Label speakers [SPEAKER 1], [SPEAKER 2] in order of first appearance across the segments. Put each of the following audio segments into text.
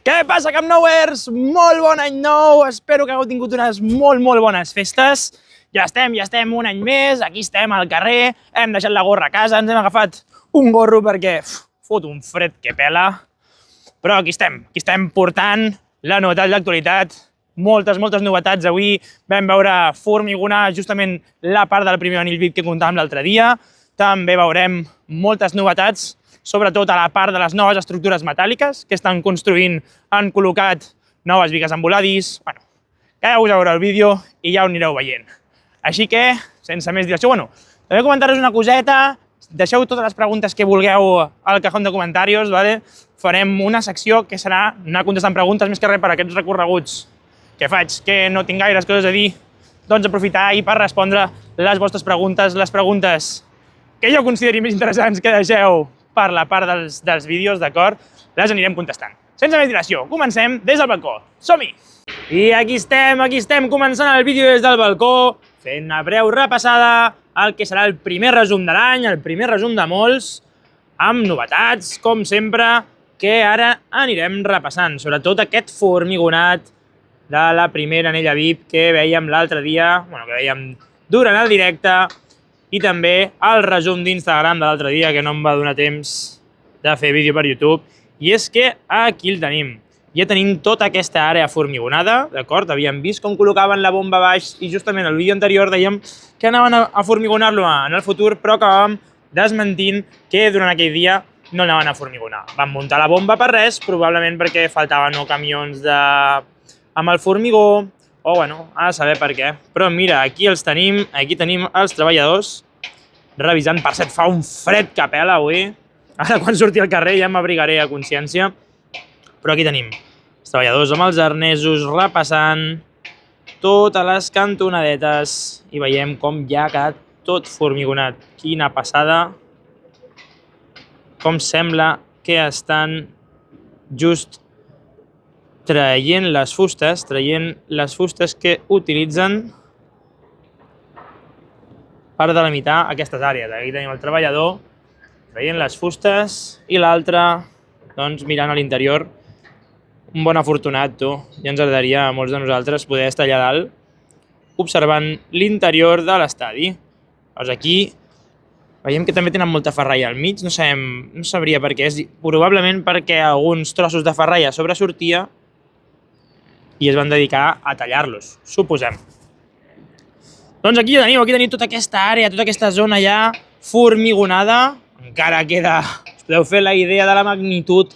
[SPEAKER 1] Què passa, Camp Nouers? Molt bon any nou! Espero que hagueu tingut unes molt bones festes. Ja estem un any més, aquí estem al carrer, hem deixat la gorra a casa, ens hem agafat un gorro perquè fot un fred que pela. Però aquí estem portant la novetat d'actualitat. Moltes novetats. Avui vam veure formigonar justament la part del primer anell VIP que contàvem l'altre dia. També veurem moltes novetats, sobretot a la part de les noves estructures metàl·liques que estan construint. Han col·locat noves bigues amb voladís. Bueno, quedeu-vos a veure el vídeo i ja ho anireu veient. Així que, sense més dilació, també comentar-vos una coseta. Deixeu totes les preguntes que vulgueu al cajón de comentaris, ¿vale? Farem una secció que serà anar contestant preguntes més que res per aquests recorreguts que faig, que no tinc gaires coses a dir, doncs aprofitar i per respondre les vostres preguntes, les preguntes que jo consideri més interessants que deixeu per la part dels vídeos, d'acord? Les anirem contestant. Sense més dilació, comencem des del balcó. Som-hi! I aquí estem començant el vídeo des del balcó, fent una breu repassada al que serà el primer resum de l'any, el primer resum de molts, amb novetats, com sempre, que ara anirem repassant. Sobretot aquest formigonat de la primera anella VIP que vèiem l'altre dia, que vèiem durant el directe, i també el resum d'Instagram de l'altre dia, que no em va donar temps de fer vídeo per YouTube. I és que aquí el tenim. Ja tenim tota aquesta àrea formigonada, d'acord? Havíem vist com col·locaven la bomba baix i justament al vídeo anterior dèiem que anaven a formigonar-lo en el futur, però acabàvem desmentint que durant aquell dia no anaven a formigonar. Van muntar la bomba per res, probablement perquè faltaven camions amb el formigó, o a saber per què. Però mira, aquí tenim els treballadors revisant. Per cert, fa un fred que pela avui. Ara quan surti al carrer ja m'abrigaré a consciència. Però aquí tenim els treballadors amb els arnesos repassant totes les cantonadetes i veiem com ja ha quedat tot formigonat. Quina passada! Com sembla que estan just traient les fustes que utilitzen per delimitar aquestes àrees. Aquí tenim el treballador traient les fustes i l'altre doncs mirant a l'interior. Un bon afortunat, tu. Ja ens agradaria a molts de nosaltres poder estar allà dalt observant l'interior de l'estadi. Doncs aquí veiem que també tenen molta ferralla al mig, no sabria per què. És probablement perquè alguns trossos de ferralla sobresortia i es van dedicar a tallar-los, suposem. Doncs aquí teniu tota aquesta àrea, tota aquesta zona ja formigonada. Encara queda, us podeu fer la idea de la magnitud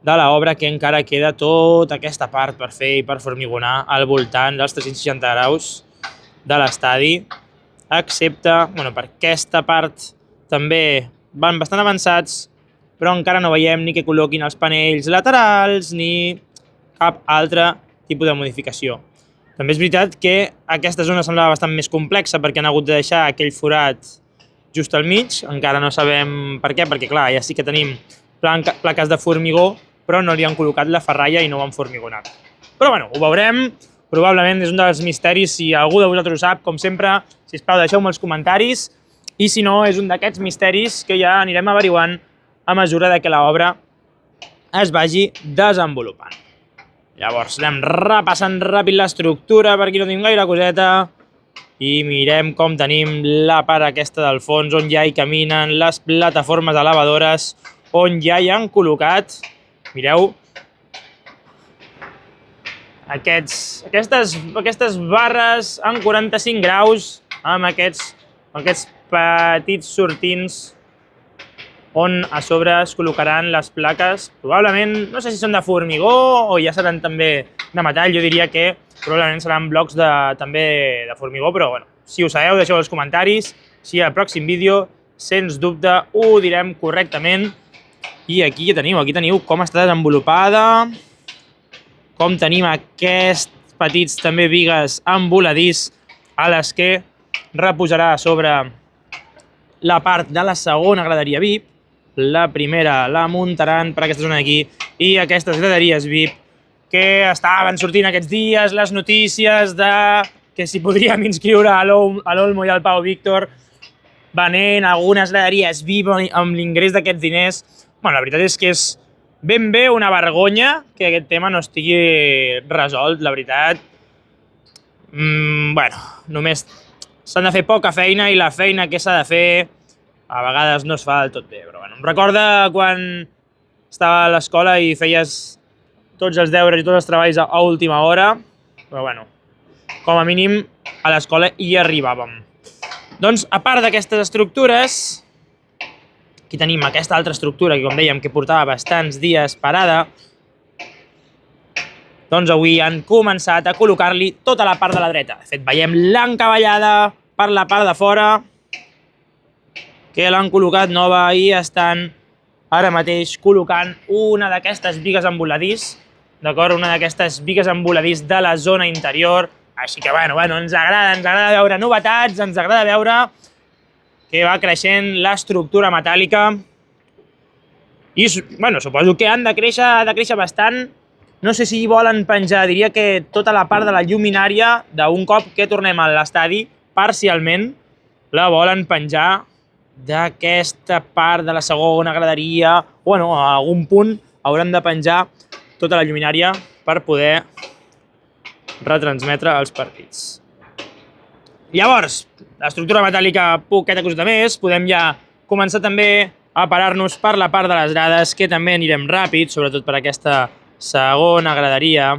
[SPEAKER 1] de l'obra, que encara queda tota aquesta part per fer i per formigonar al voltant dels 360 graus de l'estadi, excepte, per aquesta part també van bastant avançats, però encara no veiem ni que col·loquin els panells laterals ni cap altre tipus de modificació. També és veritat que aquesta zona semblava bastant més complexa perquè han hagut de deixar aquell forat just al mig, encara no sabem per què, perquè clar, ja sí que tenim plaques de formigó, però no li han col·locat la ferralla i no ho han formigonat. Però ho veurem, probablement és un dels misteris. Si algú de vosaltres ho sap, com sempre, sisplau, deixeu-me els comentaris, i si no, és un d'aquests misteris que ja anirem averiguant a mesura que l'obra es vagi desenvolupant. Llavors, anem repassant ràpid l'estructura, per aquí no tenim gaire coseta, i mirem com tenim la part aquesta del fons, on ja hi caminen les plataformes elevadores, on ja hi han col·locat, mireu, aquestes barres en 45 graus, amb aquests petits sortints on a sobre es col·locaran les plaques. Probablement, no sé si són de formigó o ja seran també de metall. Jo diria que probablement seran blocs també de formigó, però si ho sabeu, deixeu els comentaris. Si al pròxim vídeo, sens dubte, ho direm correctament. I aquí teniu com està desenvolupada, com tenim aquests petits també bigues amb voladís a les que reposarà sobre la part de la segona graderia VIP. La primera la muntaran per aquesta zona d'aquí, i aquestes graderies VIP que estaven sortint aquests dies, les notícies de que si podríem inscriure a l'Olmo i al Pau Víctor venent algunes graderies VIP amb l'ingrés d'aquests diners. La veritat és que és ben bé una vergonya que aquest tema no estigui resolt, la veritat. Bueno, només s'han de fer poca feina i la feina que s'ha de fer a vegades no es fa del tot bé, però bueno, em recorda quan estava a l'escola i feies tots els deures i tots els treballs a última hora, però bueno, com a mínim a l'escola hi arribàvem. Doncs, a part d'aquestes estructures, aquí tenim aquesta altra estructura que, com dèiem, que portava bastants dies parada, doncs avui han començat a col·locar-li tota la part de la dreta. De fet, veiem l'encavallada per la part de fora, que l'han col·locat nova i estan ara mateix col·locant una d'aquestes bigues en voladís, d'acord? Una d'aquestes bigues en voladís de la zona interior. Així que, bueno, ens agrada veure novetats, ens agrada veure que va creixent l'estructura metàl·lica. I, bueno, suposo que han de créixer bastant. No sé si volen penjar, diria que tota la part de la lluminària, d'un cop que tornem a l'estadi, parcialment, la volen penjar d'aquesta part de la segona graderia. Bueno, a algun punt hauran de penjar tota la lluminària per poder retransmetre els partits. Llavors, l'estructura metàl·lica poqueta coseta més, podem ja començar també a parar-nos per la part de les grades, que també anirem ràpid, sobretot per aquesta segona graderia,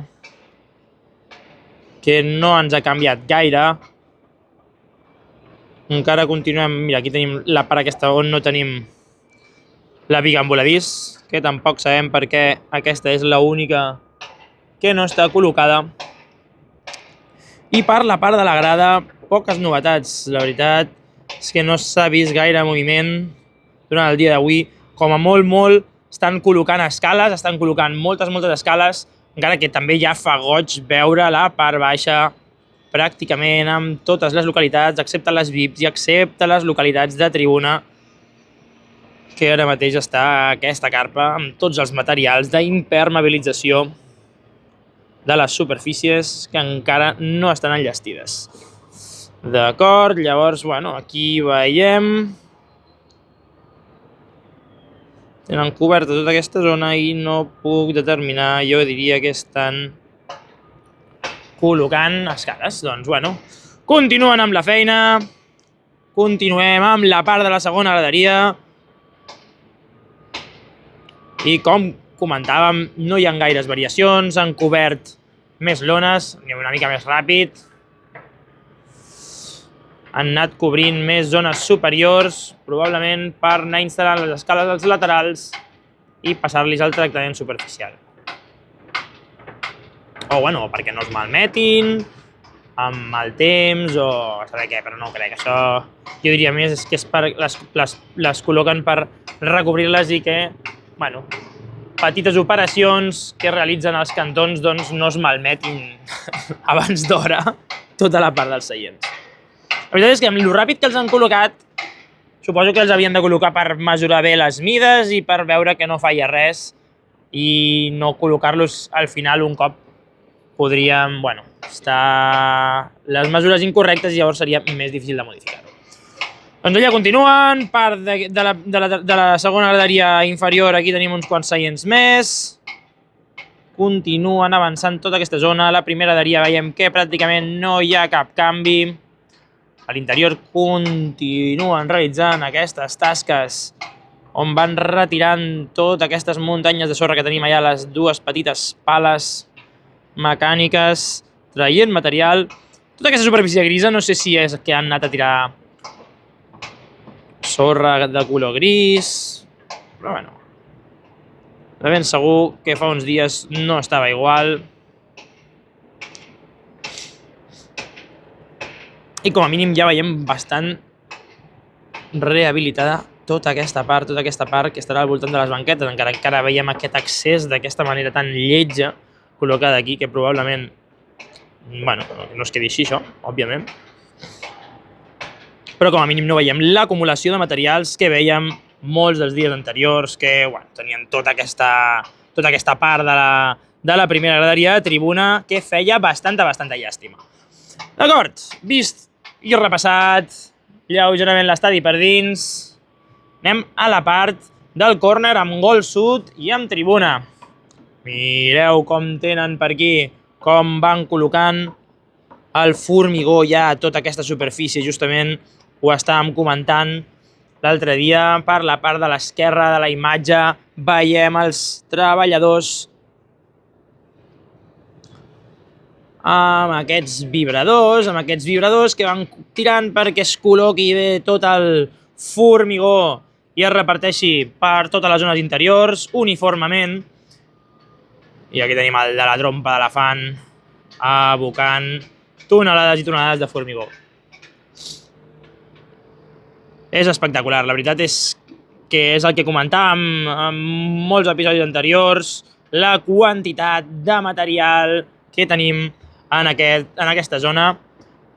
[SPEAKER 1] que no ens ha canviat gaire. Encara continuem, mira, aquí tenim la part aquesta on no tenim la biga en voladís, que tampoc sabem per què aquesta és l'única que no està col·locada. I per la part de la grada, poques novetats. La veritat és que no s'ha vist gaire moviment durant el dia d'avui. Com a molt, estan col·locant escales, estan col·locant moltes escales, encara que també ja fa goig veure la part baixa pràcticament amb totes les localitats, excepte les VIPs i excepte les localitats de tribuna, que ara mateix està aquesta carpa amb tots els materials d'impermeabilització de les superfícies que encara no estan enllestides. D'acord, llavors, bueno, aquí veiem... Tenen coberta tota aquesta zona i no puc determinar, jo diria que estan col·locant escales. Doncs, bueno, continuen amb la feina, continuem amb la part de la segona graderia i, com comentàvem, no hi ha gaires variacions, han cobert més lones, anem una mica més ràpid, han anat cobrint més zones superiors, probablement per anar instal·lant les escales als laterals i passar-los el tractament superficial. O, bueno, perquè no es malmetin amb el temps o a saber què, però no crec. Això jo diria més que és per les col·loquen per recobrir-les i que, bueno, petites operacions que realitzen els cantons doncs no es malmetin abans d'hora tota la part dels seients. La veritat és que amb el ràpid que els han col·locat, suposo que els havien de col·locar per mesurar bé les mides i per veure que no falla res i no col·locar-los al final un cop podríem, bueno, estar les mesures incorrectes i llavors seria més difícil de modificar-ho. Doncs allà continuen, part de la segona graderia inferior, aquí tenim uns quants seients més. Continuen avançant tota aquesta zona. La primera graderia veiem que pràcticament no hi ha cap canvi. A l'interior continuen realitzant aquestes tasques on van retirant totes aquestes muntanyes de sorra que tenim allà, les dues petites pales mecàniques, traient material. Tota aquesta superfície grisa, no sé si és que han anat a tirar sorra de color gris, però bueno, de ben segur que fa uns dies no estava igual. I com a mínim ja veiem bastant rehabilitada tota aquesta part que estarà al voltant de les banquetes, encara veiem aquest accés d'aquesta manera tan lletja col·locada aquí, que probablement, bueno, no es quedi així això, òbviament, però com a mínim no veiem l'acumulació de materials que veiem molts dels dies anteriors, que bueno, tenien tota aquesta part de la primera graderia de tribuna que feia bastanta llàstima. D'acord, vist i repassat lleugerament l'estadi per dins, anem a la part del córner amb gol sud i amb tribuna. Mireu com tenen per aquí, com van col·locant el formigó ja a tota aquesta superfície. Justament ho estàvem comentant l'altre dia. Per la part de l'esquerra de la imatge veiem els treballadors amb aquests vibradors que van tirant perquè es col·loqui bé tot el formigó i es reparteixi per totes les zones interiors uniformement. I aquí tenim el de la trompa d'elefant abocant tonelades i tonelades de formigó. És espectacular, la veritat és que és el que comentàvem en molts episodis anteriors, la quantitat de material que tenim en aquesta zona,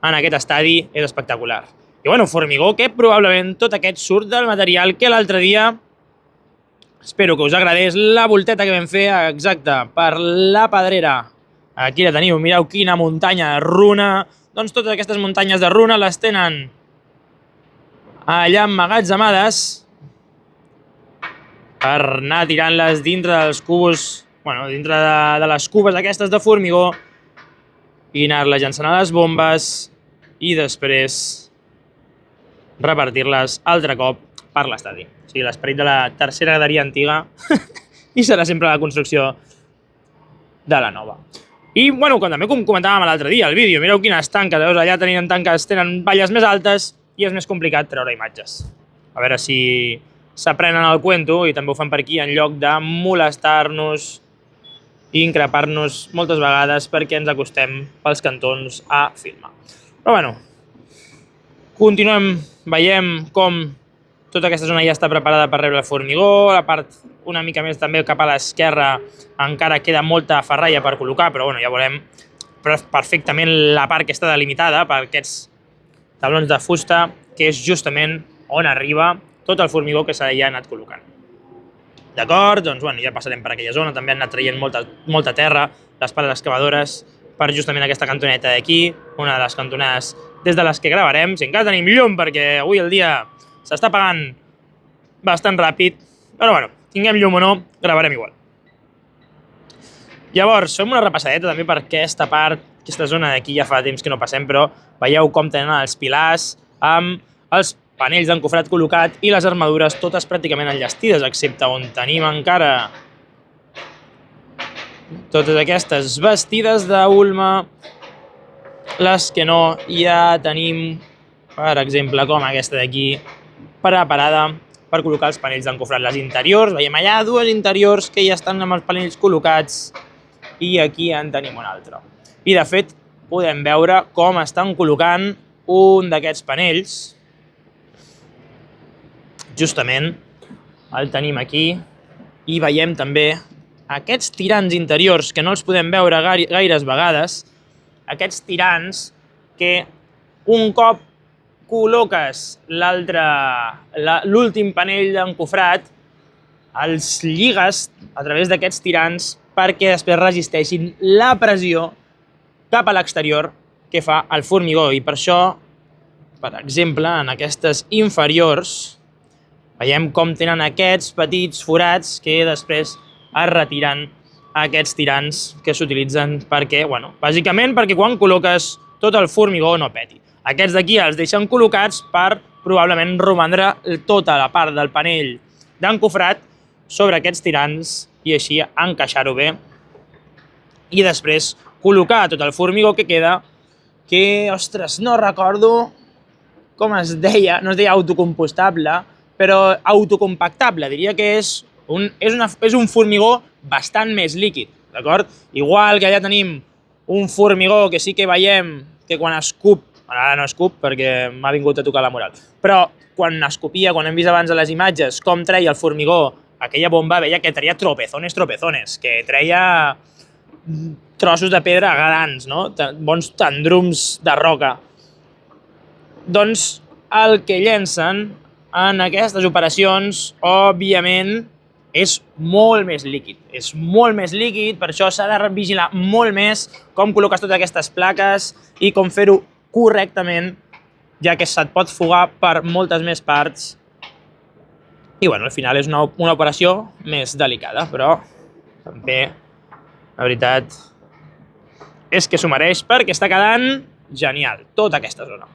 [SPEAKER 1] en aquest estadi, és espectacular. I bueno, formigó que probablement tot aquest surt del material que l'altre dia, espero que us agradés, la volteta que vam fer exacte per la Pedrera. Aquí la teniu, mireu quina muntanya de runa. Doncs totes aquestes muntanyes de runa les tenen allà emmagatzemades per anar tirant-les dintre dels cubos, bueno, dintre de les cubes aquestes de formigó i anar-les llançant a les bombes i després repartir-les altre cop per l'estadi. O sigui, l'esperit de la tercera graderia antiga i serà sempre la construcció de la nova. I, bueno, també com comentàvem l'altre dia al vídeo, mireu quines tanques, veus, allà tenien tanques, tenen valles més altes i és més complicat treure imatges. A veure si s'aprenen el cuento i també ho fan per aquí en lloc de molestar-nos i increpar-nos moltes vegades perquè ens acostem pels cantons a filmar. Però bueno, continuem, veiem com tota aquesta zona ja està preparada per rebre el formigó, la part una mica més també cap a l'esquerra encara queda molta ferralla per col·locar, però bueno, ja veurem perfectament la part que està delimitada per aquests tablons de fusta, que és justament on arriba tot el formigó que s'ha ja anat col·locant. D'acord? Doncs bueno, ja passarem per aquella zona, també han anat traient molta terra, les pales excavadores, per justament aquesta cantoneta d'aquí, una de les cantonades des de les que gravarem, si encara tenim llum perquè avui el dia s'està apagant bastant ràpid, però bueno, tinguem llum o no, gravarem igual. Llavors, fem una repassadeta també per aquesta part, aquesta zona d'aquí ja fa temps que no passem, però veieu com tenen els pilars amb els panells d'encofrat col·locat i les armadures totes pràcticament enllestides, excepte on tenim encara totes aquestes vestides d'ulma, les que no ja tenim, per exemple, com aquesta d'aquí, preparada per col·locar els panells d'encofrat. Les interiors, veiem allà dues interiors que ja estan amb els panells col·locats i aquí en tenim un altre. I de fet podem veure com estan col·locant un d'aquests panells. Justament el tenim aquí i veiem també aquests tirants interiors que no els podem veure gaires vegades, aquests tirants que un cop col·loques l'últim panell d'encofrat, els lligues a través d'aquests tirants perquè després resisteixin la pressió cap a l'exterior que fa el formigó. I per això, per exemple, en aquestes inferiors, veiem com tenen aquests petits forats que després es retiren aquests tirants que s'utilitzen perquè, bueno, bàsicament perquè quan col·loques tot el formigó no peti. Aquests d'aquí els deixen col·locats per probablement romandre tota la part del panell d'encofrat sobre aquests tirants i així encaixar-ho bé. I després col·locar tot el formigó que queda, que, ostres, no recordo com es deia, no es deia autocompostable, però autocompactable, diria que és un formigó bastant més líquid, d'acord? Igual que allà tenim un formigó que sí que veiem que quan escup, ara no escup perquè m'ha vingut a tocar la moral, però quan escopia, quan hem vist abans a les imatges com treia el formigó, aquella bomba veia que treia tropezones, que treia trossos de pedra grans, no? Bons tendrums de roca. Doncs el que llencen en aquestes operacions, òbviament, és molt més líquid. És molt més líquid, per això s'ha de vigilar molt més com col·loques totes aquestes plaques i com fer-ho correctament, ja que se't pot fugar per moltes més parts I bueno, al final és una operació més delicada, però també, la veritat, és que s'ho mereix perquè està quedant genial, tota aquesta zona.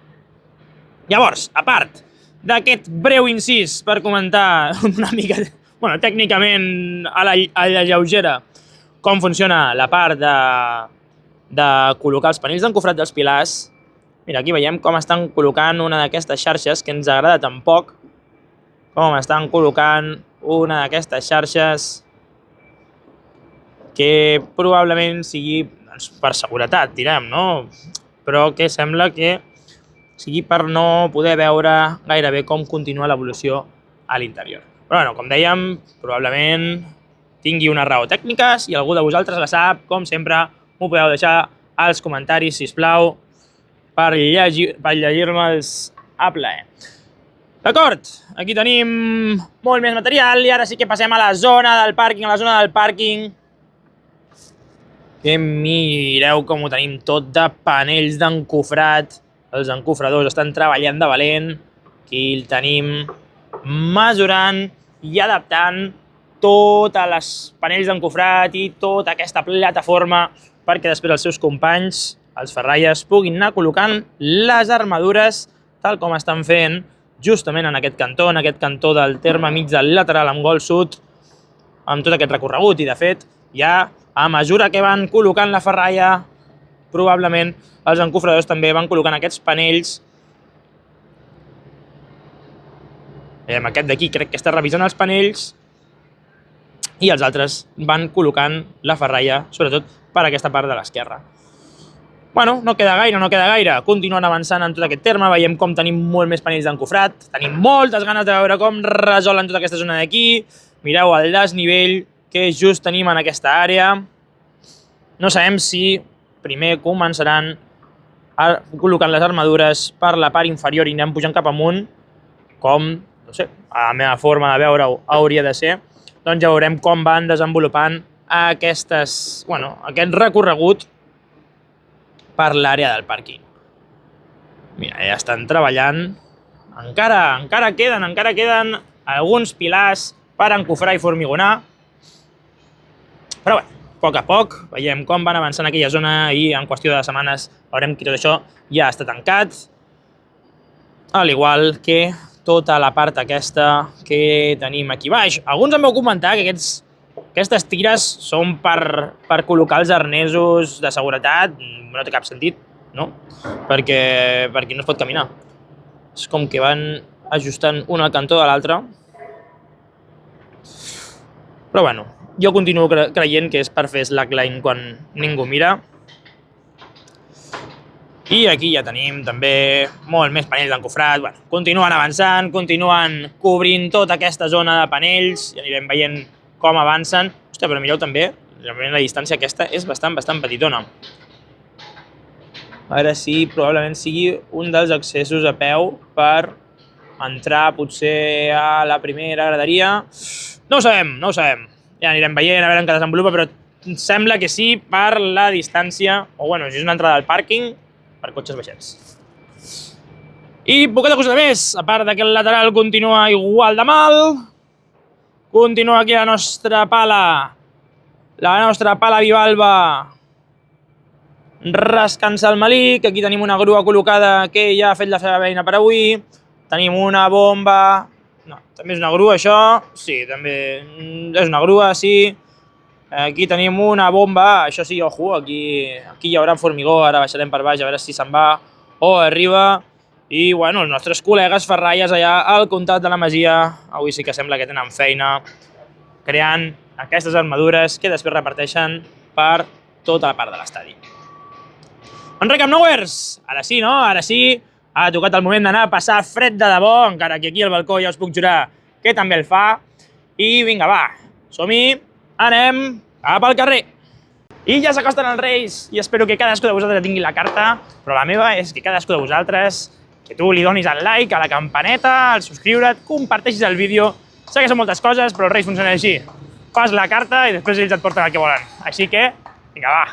[SPEAKER 1] Llavors, a part d'aquest breu incís per comentar una mica, bueno, tècnicament a la lleugera, com funciona la part de col·locar els panells d'encofrat dels pilars. Mira, aquí veiem com estan col·locant una d'aquestes xarxes que ens agrada tan poc, com estan col·locant una d'aquestes xarxes que probablement sigui per seguretat, direm, no? Però que sembla que sigui per no poder veure gairebé com continua l'evolució a l'interior. Però bueno, com dèiem, probablement tingui una raó tècnica. Si algú de vosaltres la sap, com sempre, m'ho podeu deixar als comentaris, sisplau, per llegir-me'ls a plaer. D'acord, aquí tenim molt més material i ara sí que passem a la zona del pàrquing, que mireu com ho tenim tot de panells d'encofrat. Els encofradors estan treballant de valent. Aquí el tenim mesurant i adaptant tots els panells d'encofrat i tota aquesta plataforma perquè després els seus companys, els ferralles, puguin anar col·locant les armadures tal com estan fent justament en aquest cantó del terme mig del lateral amb gol sud, amb tot aquest recorregut. I de fet, ja a mesura que van col·locant la ferralla, probablement els encofradors també van col·locant aquests panells. Aquest d'aquí crec que està revisant els panells i els altres van col·locant la ferralla, sobretot per aquesta part de l'esquerra. Bueno, no queda gaire. Continuen avançant en tot aquest terme, veiem com tenim molt més panells d'encofrat, tenim moltes ganes de veure com resolen tota aquesta zona d'aquí. Mireu el desnivell que just tenim en aquesta àrea. No sabem si primer començaran col·locant les armadures per la part inferior i anem pujant cap amunt, com, no sé, a la meva forma de veure-ho hauria de ser. Doncs ja veurem com van desenvolupant aquest recorregut per l'àrea del pàrquing. Mira, ja estan treballant. Encara queden alguns pilars per encofrar i formigonar. Però bé, a poc a poc veiem com van avançant aquella zona i en qüestió de setmanes veurem que tot això ja està tancat. Al igual que tota la part aquesta que tenim aquí baix. Alguns em vau comentar que aquestes tires són per col·locar els arnesos de seguretat. No té cap sentit, no? Perquè no es pot caminar. És com que van ajustant un al cantó de l'altre. Però bueno, jo continuo creient que és per fer slackline quan ningú mira. I aquí ja tenim també molt més panells d'encofrat. Bueno, continuen avançant, continuen cobrint tota aquesta zona de panells i anirem veient com avancen. Hòstia, però mireu també, realment la distància aquesta és bastant petitona. A veure si probablement sigui un dels accessos a peu per entrar potser a la primera graderia. No ho sabem. Ja anirem veient, a veure en què desenvolupa, però sembla que sí per la distància, o bueno, si és una entrada al pàrquing, per cotxes baixets. I poqueta cosa més, a part que el lateral continua igual de mal, continua aquí la nostra pala bivalva rascant-se el melic. Aquí tenim una grua col·locada que ja ha fet la seva feina per avui. Tenim una bomba. No, també és una grua això. Sí, també és una grua, sí. Aquí tenim una bomba. Això sí, ojo, aquí hi haurà formigó. Ara baixarem per baix a veure si se'n va o arriba. I bueno, els nostres col·legues ferralles allà al comtat de la Masia avui sí que sembla que tenen feina creant aquestes armadures que després reparteixen per tota la part de l'estadi. Enric Camp Nouers, ara sí, no? Ara sí, ha tocat el moment d'anar a passar fred de debò, encara que aquí al balcó ja us puc jurar que també el fa. I vinga, va, som-hi, anem cap al carrer. I ja s'acosten els Reis i espero que cadascú de vosaltres tingui la carta, però la meva és que cadascú de vosaltres, que tu li donis el like, a la campaneta, al subscriure't, comparteixis el vídeo. Sé que són moltes coses, però els Reis funcionen així. Fas la carta i després ells et porten el que volen. Així que, vinga, va.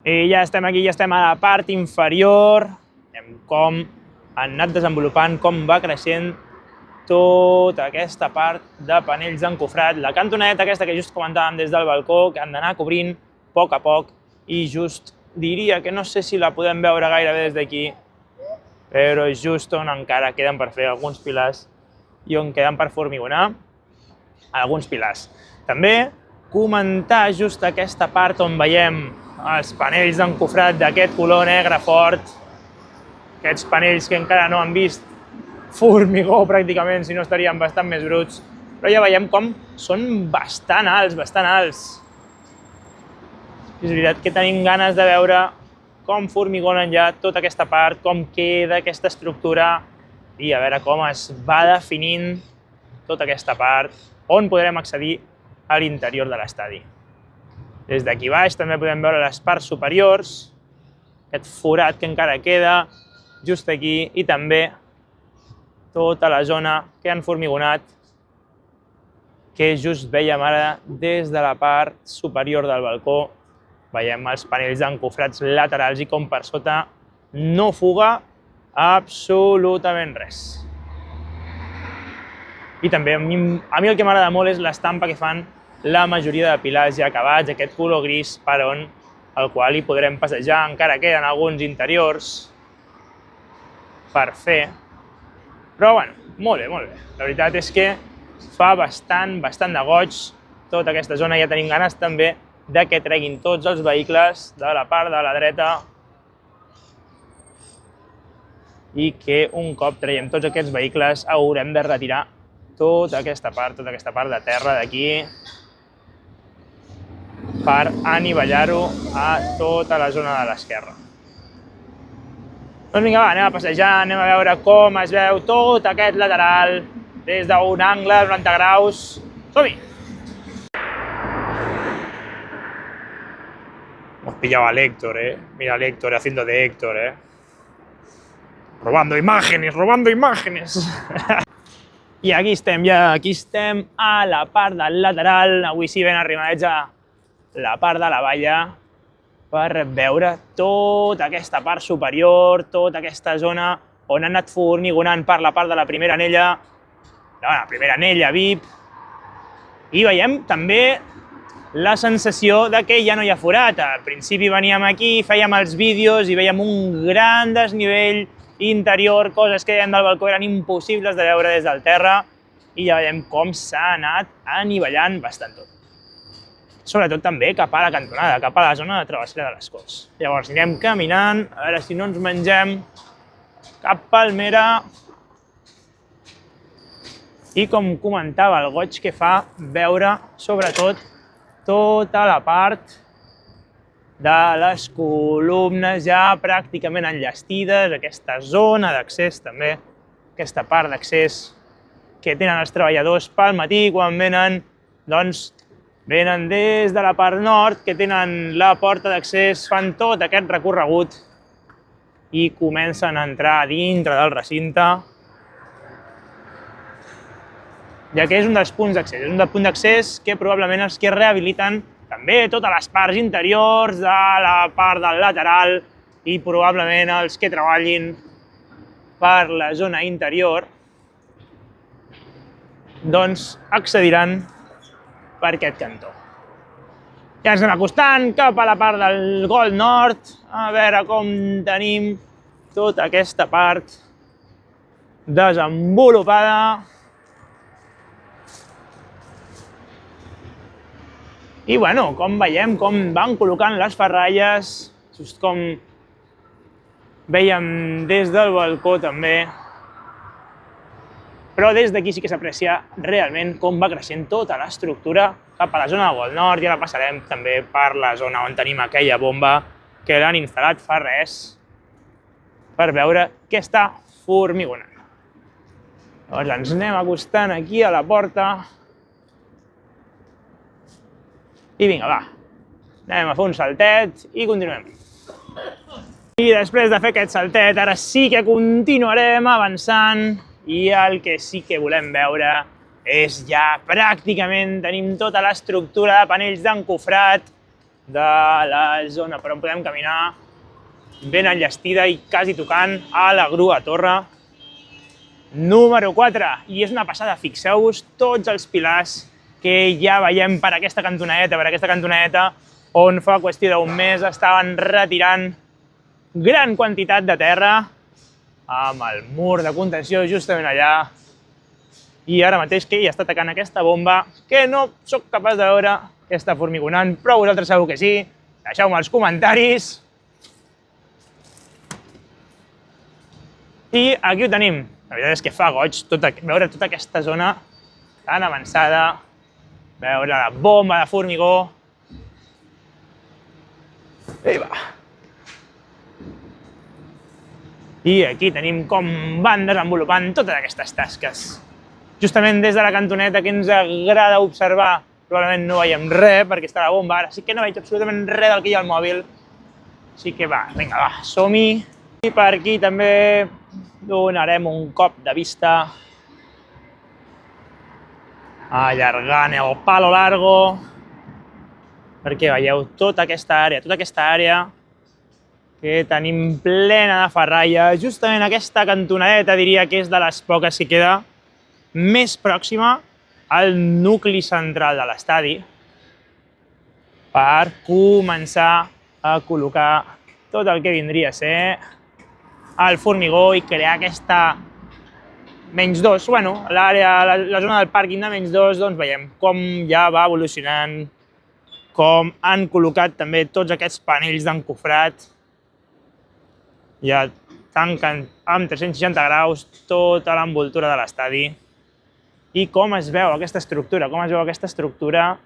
[SPEAKER 1] I ja estem aquí, ja estem a la part inferior. Veiem com han anat desenvolupant, com va creixent tota aquesta part de panells d'encofrat, la cantoneta aquesta que just comentàvem des del balcó, que han d'anar cobrint a poc, i just diria que no sé si la podem veure gairebé des d'aquí, però és just on encara queden per fer alguns pilars i on queden per formigonar alguns pilars. També comentar just aquesta part on veiem els panells d'encofrat d'aquest color negre fort, aquests panells que encara no han vist formigó pràcticament, si no estarien bastant més bruts, però ja veiem com són bastant alts, És veritat que tenim ganes de veure com formigonen ja tota aquesta part, com queda aquesta estructura i a veure com es va definint tota aquesta part, on podrem accedir a l'interior de l'estadi. Des d'aquí baix també podem veure les parts superiors, aquest forat que encara queda just aquí i també tota la zona que han formigonat, que just veiem ara des de la part superior del balcó. Veiem els panells d'encofrats laterals i com per sota no fuga absolutament res. I també a mi el que m'agrada molt és l'estampa que fan la majoria de pilars ja acabats, aquest color gris per on el qual hi podrem passejar. Encara queden alguns interiors per fer, però bueno, molt bé. La veritat és que fa bastant de goig tota aquesta zona. Ja tenim ganes també de que treguin tots els vehicles de la part de la dreta i que un cop traiem tots aquests vehicles haurem de retirar tota aquesta part de terra d'aquí per anivellar-ho a tota la zona de l'esquerra. Doncs vinga, va, anem a passejar, anem a veure com es veu tot aquest lateral des d'un angle de 90 graus. Som-hi! Hemos pillado al Héctor, Mira al Héctor haciendo de Héctor, Robando imágenes. I aquí estem a la part del lateral. Avui sí ben arribats a la part de la valla per veure tota aquesta part superior, tota aquesta zona on han anat formigonant per la part de la primera anella, VIP, i veiem també la sensació de que ja no hi ha forat. Al principi veníem aquí, fèiem els vídeos i veiem un gran desnivell interior, coses que del balcó eren impossibles de veure des del terra, i ja veiem com s'ha anat anivellant bastant tot. Sobretot també cap a la cantonada, cap a la zona de travessera de les Corts. Llavors anirem caminant, a veure si no ens mengem cap palmera. I com comentava, el goig que fa veure sobretot tota la part de les columnes ja pràcticament enllestides, aquesta zona d'accés també, aquesta part d'accés que tenen els treballadors pel matí quan venen, doncs venen des de la part nord, que tenen la porta d'accés, fan tot aquest recorregut i comencen a entrar dintre del recinte, ja que és un dels punts d'accés. És un dels punts d'accés que probablement els que rehabiliten també totes les parts interiors de la part del lateral i probablement els que treballin per la zona interior doncs accediran per aquest cantó. Ja ens anem acostant cap a la part del Gol Nord, a veure com tenim tota aquesta part desenvolupada. I bueno, com veiem, com van col·locant les ferralles, just com vèiem des del balcó també. Però des d'aquí sí que s'aprecia realment com va creixent tota l'estructura cap a la zona del Gol Nord, i ara passarem també per la zona on tenim aquella bomba que l'han instal·lat fa res per veure què està formigonant. Llavors ens anem acostant aquí a la porta i vinga, va, anem a fer un saltet i continuem. I després de fer aquest saltet, ara sí que continuarem avançant i el que sí que volem veure és ja pràcticament tenim tota l'estructura de panells d'encofrat de la zona per on podem caminar ben enllestida i quasi tocant a la grua torre. número 4. I és una passada, fixeu-vos tots els pilars que ja veiem per aquesta cantonadeta, on fa qüestió d'un mes estaven retirant gran quantitat de terra amb el mur de contenció justament allà. I ara mateix que ja està atacant aquesta bomba, que no sóc capaç de veure que està formigonant, però vosaltres sabeu que sí. Deixeu-me als comentaris. I aquí ho tenim. La veritat és que fa goig veure tota aquesta zona tan avançada, veure la bomba de formigó. I aquí tenim com van desenvolupant totes aquestes tasques. Justament des de la cantoneta que ens agrada observar, probablement no veiem res perquè està la bomba, ara sí que no veig absolutament res del que hi ha al mòbil. Així que va, vinga, va, som-hi. I per aquí també donarem un cop de vista allargant el palo largo perquè veieu tota aquesta àrea que tenim plena de ferralla. Justament aquesta cantonadeta diria que és de les poques que queda més pròxima al nucli central de l'estadi per començar a col·locar tot el que vindria a ser el formigó i crear aquesta -2. Bueno, la zona del pàrquing de -2, doncs veiem com ja va evolucionant, com han col·locat també tots aquests panells d'encofrat. Ja tanquen amb 360 graus tota l'envoltura de l'estadi. I com es veu aquesta estructura,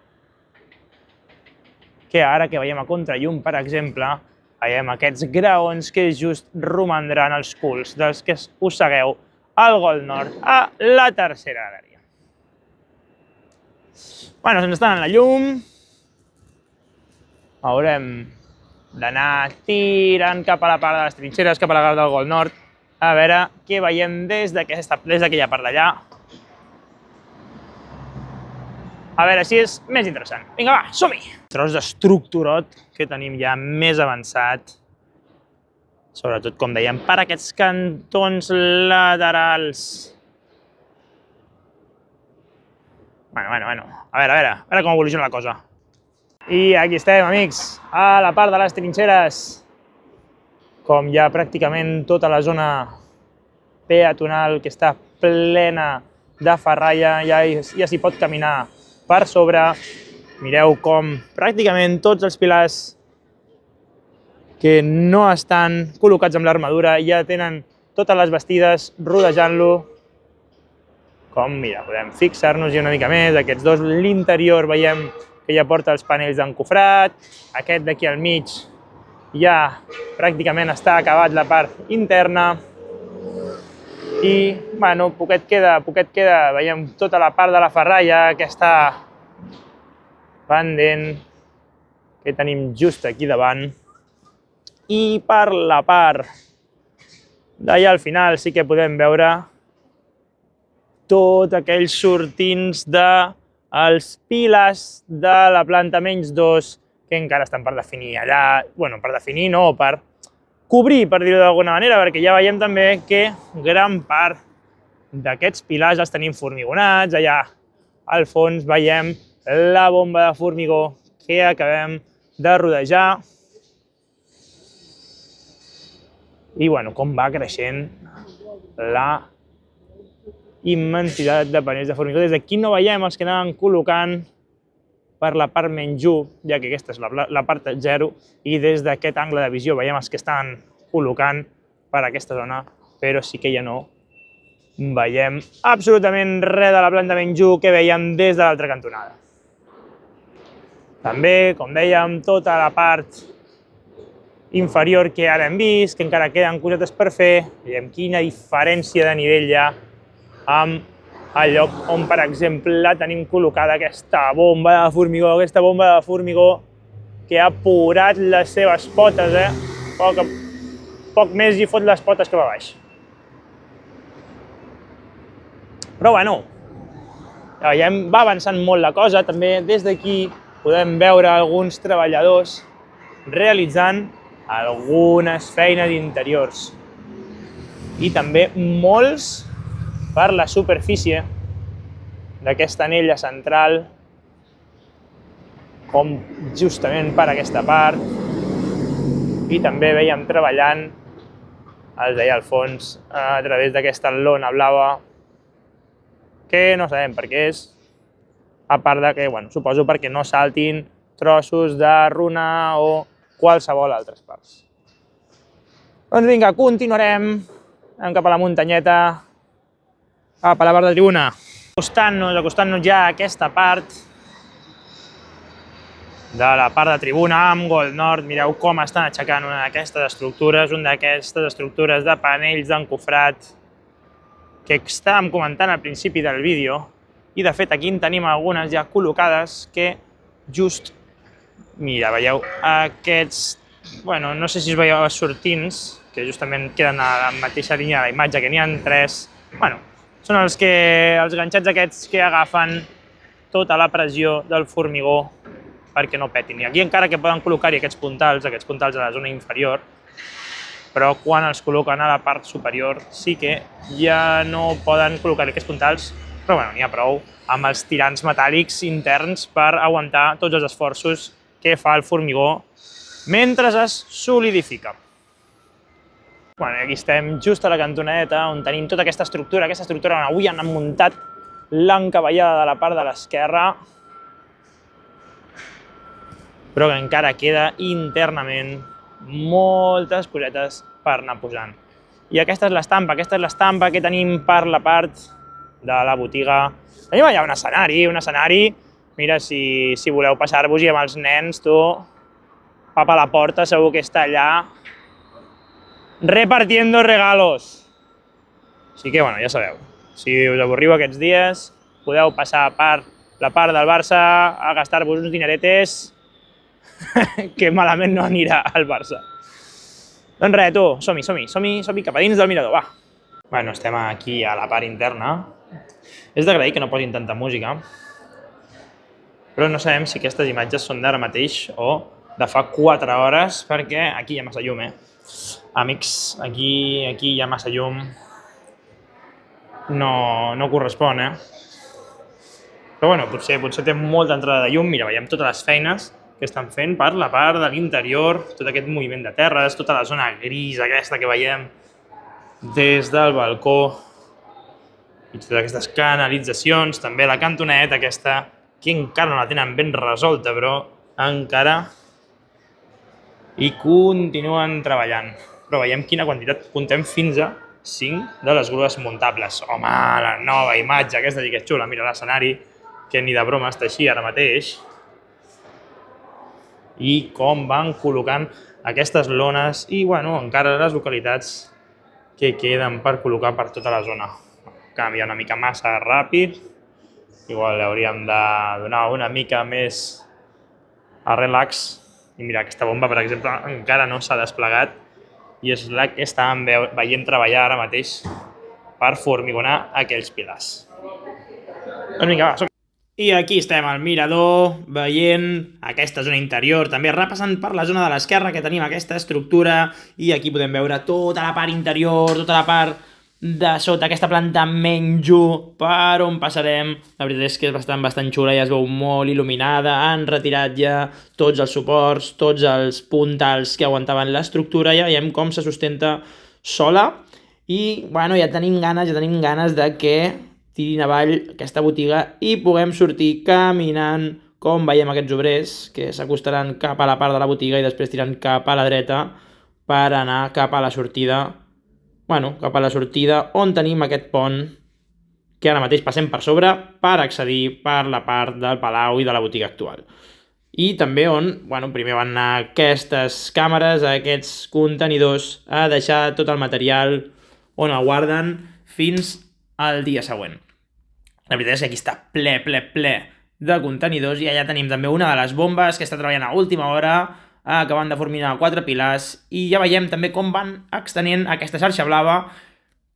[SPEAKER 1] que ara que veiem a contrallum, per exemple, veiem aquests graons que just romandran els culs dels que us segueu al Gol Nord a la tercera galeria. Bueno, se'ns està anant la llum. Haurem d'anar tirant cap a la part de les trinxeres, cap a la part del Gol Nord, a veure què veiem des d'aquella part d'allà. A veure si és més interessant. Vinga, va, som-hi! Tros d'estructurot que tenim ja més avançat, sobretot, com dèiem, per aquests cantons laterals. Bueno, a veure com evoluciona la cosa. I aquí estem, amics, a la part de les trinxeres, com ja pràcticament tota la zona peatonal que està plena de ferralla, ja s'hi pot caminar per sobre. Mireu com pràcticament tots els pilars que no estan col·locats amb l'armadura ja tenen totes les bastides rodejant-lo. Com, mira, podem fixar-nos-hi una mica més. Aquests dos, l'interior veiem que ja porta els panells d'encofrat. Aquest d'aquí al mig ja pràcticament està acabat la part interna. I, bueno, poquet queda. Veiem tota la part de la ferralla que està pendent, que tenim just aquí davant. I per la part d'allà al final sí que podem veure tots aquells sortints dels pilars de la planta -2 que encara estan per definir allà. Bueno, per definir no, per cobrir, per dir-ho d'alguna manera, perquè ja veiem també que gran part d'aquests pilars els tenim formigonats. Allà al fons veiem la bomba de formigó que acabem de rodejar. I, bueno, com va creixent la immensitat de panells de formigó. Des d'aquí no veiem els que anaven col·locant per la part -1, ja que aquesta és la part 0, i des d'aquest angle de visió veiem els que estan col·locant per aquesta zona, però sí que ja no veiem absolutament res de la planta -1 que veiem des de l'altra cantonada. També, com dèiem, tota la part inferior que ara hem vist, que encara queden cosetes per fer. Veiem quina diferència de nivell hi ha amb el lloc on, per exemple, tenim col·locada aquesta bomba de formigó que ha porat les seves potes, Poc més i fot les potes cap a baix. Però, bueno, ja veiem, va avançant molt la cosa. També des d'aquí podem veure alguns treballadors realitzant algunes feines interiors. I també molts per la superfície d'aquesta anella central, com justament per aquesta part, i també veiem treballant els d'allà al fons a través d'aquesta lona blava, que no sabem per què és, a part de que, bueno, suposo perquè no saltin trossos de runa o qualsevol altres parts. Doncs vinga, continuarem, anem cap a la muntanyeta, cap a la part de tribuna. Acostant-nos ja a aquesta part de la part de tribuna amb Gol Nord. Mireu com estan aixecant una d'aquestes estructures, de panells d'encofrat que estàvem comentant al principi del vídeo, i de fet aquí en tenim algunes ja col·locades que just, mira, veieu aquests, bueno, no sé si us veieu els sortints, que justament queden a la mateixa línia de la imatge, que n'hi ha 3, bueno, són els ganxets aquests que agafen tota la pressió del formigó perquè no petin. I aquí encara que poden col·locar-hi aquests puntals a la zona inferior, però quan els col·loquen a la part superior sí que ja no poden col·locar-hi aquests puntals, però bueno, n'hi ha prou amb els tirants metàl·lics interns per aguantar tots els esforços que fa el formigó mentre es solidifica. Bueno, aquí estem just a la cantoneta on tenim tota aquesta estructura on avui han muntat l'encavallada de la part de l'esquerra, però que encara queda internament moltes cosetes per anar posant. I aquesta és l'estampa que tenim per la part de la botiga. Tenim allà un escenari, mira, si voleu passar-vos-hi amb els nens, tu, papa a la porta, segur que està allà repartiendo regalos. Així que, bueno, ja sabeu, si us avorriu aquests dies, podeu passar per la part del Barça a gastar-vos uns dineretes que malament no anirà al Barça. Doncs res, tu, som-hi cap a dins del mirador, va. Bueno, estem aquí a la part interna. És d'agrair que no posin tanta música, però no sabem si aquestes imatges són d'ara mateix o de fa 4 hores, perquè aquí hi ha massa llum, Amics, aquí hi ha massa llum. No correspon, Però bueno, potser té molta entrada de llum. Mira, veiem totes les feines que estan fent per la part de l'interior, tot aquest moviment de terres, tota la zona gris aquesta que veiem des del balcó, i totes aquestes canalitzacions, també la cantoneta aquesta, que encara no la tenen ben resolta, però encara hi continuen treballant. Però veiem quina quantitat, comptem fins a 5 de les grues muntables. Home, la nova imatge, aquesta sí que és xula, mira l'escenari, que ni de broma està així ara mateix. I com van col·locant aquestes lones i, bueno, encara les localitats que queden per col·locar per tota la zona. Canvia una mica massa ràpid, igual hauríem de donar una mica més a relax. I mira, aquesta bomba, per exemple, encara no s'ha desplegat i és la que estàvem veient treballar ara mateix per formigonar aquells pilars. Doncs vinga, va, som-hi. I aquí estem al mirador, veient aquesta zona interior, també repassant per la zona de l'esquerra, que tenim aquesta estructura, i aquí podem veure tota la part interior, tota la part de sota, aquesta planta menjo, per on passarem. La veritat és que és bastant xula, ja es veu molt il·luminada, han retirat ja tots els suports, tots els puntals que aguantaven l'estructura, ja veiem com se sustenta sola, i bueno, ja tenim ganes de que tirin avall aquesta botiga i puguem sortir caminant, com veiem aquests obrers, que s'acostaran cap a la part de la botiga i després tiren cap a la dreta per anar cap a la sortida, on tenim aquest pont que ara mateix passem per sobre per accedir per la part del palau i de la botiga actual. I també on, primer van anar aquestes càmeres, aquests contenidors, a deixar tot el material on el guarden fins al dia següent. La veritat és que aquí està ple de contenidors, i allà tenim també una de les bombes que està treballant a última hora, acabant de forminar 4 pilars, i ja veiem també com van extenent aquesta xarxa blava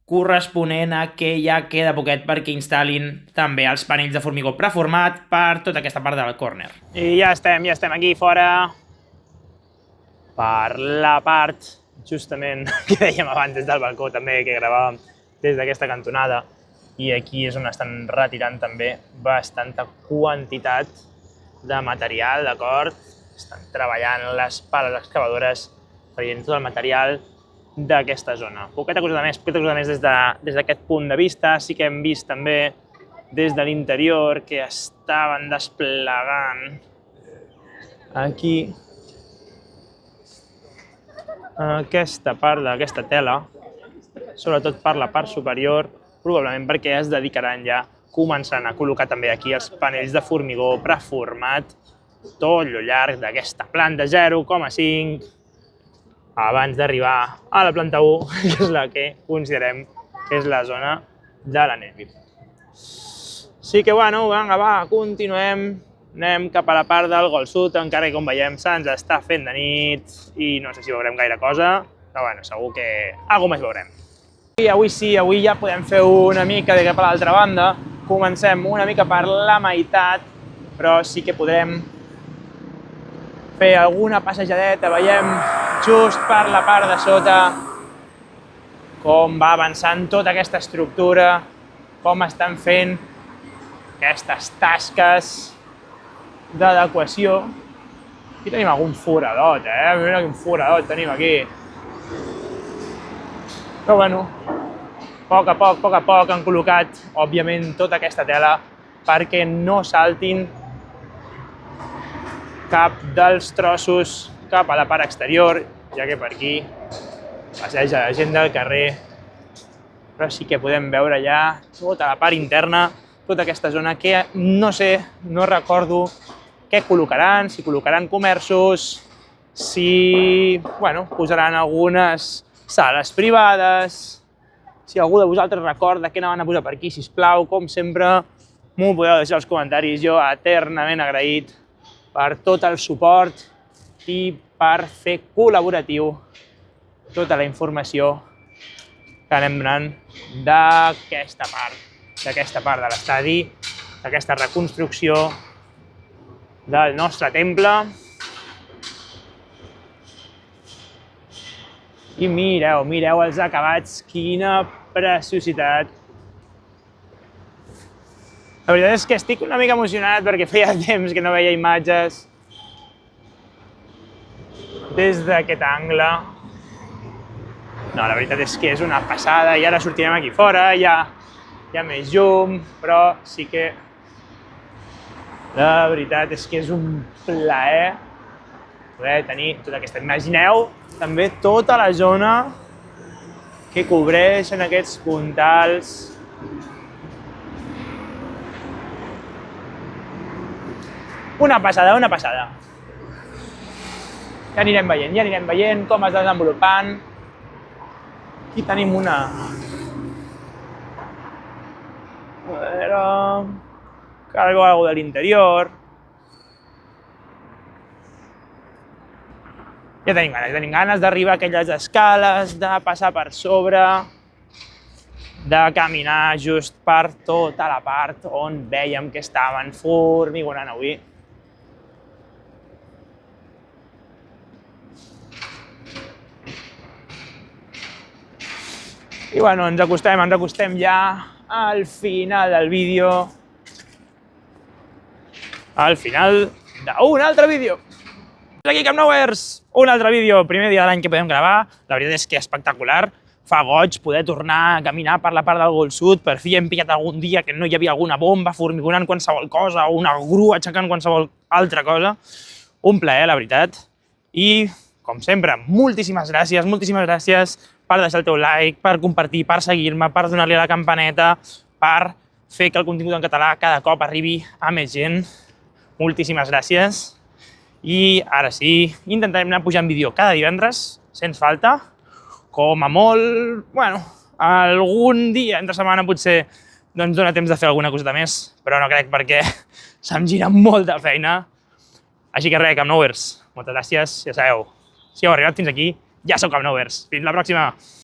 [SPEAKER 1] corresponent a que ja queda poquet perquè instal·lin també els panells de formigó preformat per tota aquesta part del córner. I ja estem aquí fora per la part justament que dèiem abans des del balcó també, que gravàvem des d'aquesta cantonada. i aquí és on estan retirant també bastanta quantitat de material, d'acord? Estan treballant les pales excavadores traient tot el material d'aquesta zona. Poqueta cosa més des d'aquest punt de vista. Sí que hem vist també des de l'interior que estaven desplegant aquí aquesta part d'aquesta tela, sobretot per la part superior, probablement perquè es dedicaran ja començant a col·locar també aquí els panells de formigó preformat tot el llarg d'aquesta planta 0,5 abans d'arribar a la planta 1, que és la que considerem que és la zona de l'anell VIP. Sí que, bueno, vinga, va, continuem. Anem cap a la part del Gol Sud, encara que, com veiem, se'ns està fent de nit i no sé si veurem gaire cosa, però, bueno, segur que alguna més veurem. I avui sí, avui ja podem fer una mica de cap a l'altra banda. Comencem una mica per la meitat, però sí que podrem fer alguna passejadeta. Veiem just per la part de sota com va avançant tota aquesta estructura, com estan fent aquestes tasques d'adequació. Aquí tenim algun foradot, Mira quin foradot tenim aquí. Però bueno, a poc han col·locat, òbviament, tota aquesta tela perquè no saltin cap dels trossos cap a la part exterior, ja que per aquí passeja la gent del carrer, però sí que podem veure ja tota la part interna, tota aquesta zona que no sé, no recordo què col·locaran, si col·locaran comerços, si posaran algunes sales privades, si algú de vosaltres recorda què anaven a posar per aquí, sisplau, com sempre, m'ho podeu deixar als comentaris, jo eternament agraït per tot el suport i per fer col·laboratiu tota la informació que anem donant d'aquesta part de l'estadi, d'aquesta reconstrucció del nostre temple. I mireu els acabats, quina preciositat. La veritat és que estic una mica emocionat perquè feia temps que no veia imatges des d'aquest angle. No, la veritat és que és una passada i ara sortirem aquí fora, hi ha més llum, però sí que la veritat és que és un plaer poder tenir tota aquesta... Imagineu també tota la zona que cobreixen aquests puntals. Una passada, una passada. Ja anirem veient com es desenvolupant. Aquí tenim una... A veure... Cargo algo de l'interior. Ja tenim ganes d'arribar a aquelles escales, de passar per sobre, de caminar just per tota la part on vèiem que estaven formigonant avui. I bueno, ens acostem ja al final del vídeo. Al final d'un altre vídeo. Aquí Camp Nowheres, un altre vídeo, primer dia de l'any que podem gravar. La veritat és que espectacular. Fa goig poder tornar a caminar per la part del Gol Sud. Per fi hem pillat algun dia que no hi havia alguna bomba formigonant qualsevol cosa o una grua aixecant qualsevol altra cosa. Un plaer, la veritat. I, com sempre, moltíssimes gràcies per deixar el teu like, per compartir, per seguir-me, per donar-li a la campaneta, per fer que el contingut en català cada cop arribi a més gent. Moltíssimes gràcies. I ara sí, intentarem anar pujant vídeo cada divendres, sense falta. Com a molt, algun dia entre setmana potser dona temps de fer alguna coseta més, però no crec perquè se'm gira molta feina. Així que res, Camp Nowheres, moltes gràcies, ja sabeu. Si heu arribat fins aquí, ja sou Camp Nowheres. Fins la pròxima!